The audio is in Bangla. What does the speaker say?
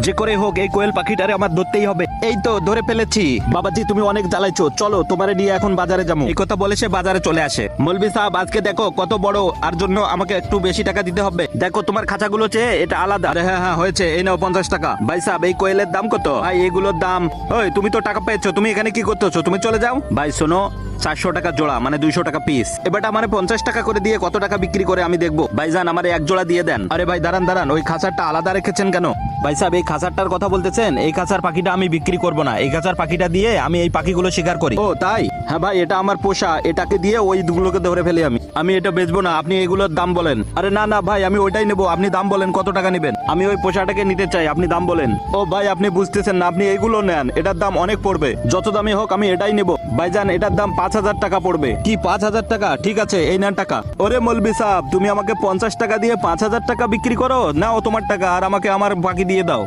যে করে হোক এই কোয়েল পাখিটারে আমার ধরতেই হবে। এই তো ধরে ফেলেছি। বাবাজি তুমি অনেক জ্বালাইছো, চলো তোমারে নিয়ে এখন বাজারে যাবো। এই কথা বলে সে বাজারে চলে আসে। মৌলভী সাহেব আজকে দেখো কত বড়, আর জন্য আমাকে একটু বেশি টাকা দিতে হবে। দেখো তোমার খাঁচাগুলো চেয়ে এটা আলাদা। আরে হ্যাঁ হ্যাঁ হয়েছে, এই নাও 50 টাকা। ভাই সাহেব এই কোয়েলের দাম কত? ভাই এগুলোর দাম, ওই তুমি তো টাকা পেয়েছো, তুমি এখানে কি করতেছো? তুমি চলে যাও। ভাই শোনো, 400 টাকা জোড়া, মানে 200 টাকা পিস। এবারটা আমার 50 টাকা করে দিয়ে কত টাকা বিক্রি করে আমি দেখবো। ভাইজান আমার এক জোড়া দিয়ে দেন। আরে ভাই দাঁড়ান দাঁড়ান, ওই খাঁচারটা আলাদা রেখেছেন কেন? ভাই সাহেব এই খাঁচারটার কথা বলতেছেন? এই খাঁচার পাখিটা আমি বিক্রি করব না, এই খাঁচার পাখিটা দিয়ে আমি এই পাখিগুলো শিকার করি। ও তাই? হ্যাঁ ভাই এটা আমার পোষা, এটাকে দিয়ে ওই দুগুলোকে ধরে ফেলি আমি এটা বেচবো না, আপনি এগুলোর দাম বলেন। আরে না না ভাই আমি ওইটাই নেবো, আপনি দাম বলেন কত টাকা নেবেন। আমি ওই পোষাটাকে নিতে চাই, আপনি দাম বলেন। ও ভাই আপনি বুঝতেছেন না, আপনি এগুলো নেন, এটার দাম অনেক পড়বে। যত দামি হোক আমি এটাই নেবো। ভাইজান এটার দাম 5000 টাকা পড়বে। কি 5000 টাকা? ঠিক আছে এই নেন টাকা। ওরে মৌলভী সাহেব তুমি আমাকে 50 টাকা দিয়ে 5000 টাকা বিক্রি করো, নাও তোমার টাকা আর আমাকে আমার বাকি দিয়ে দাও।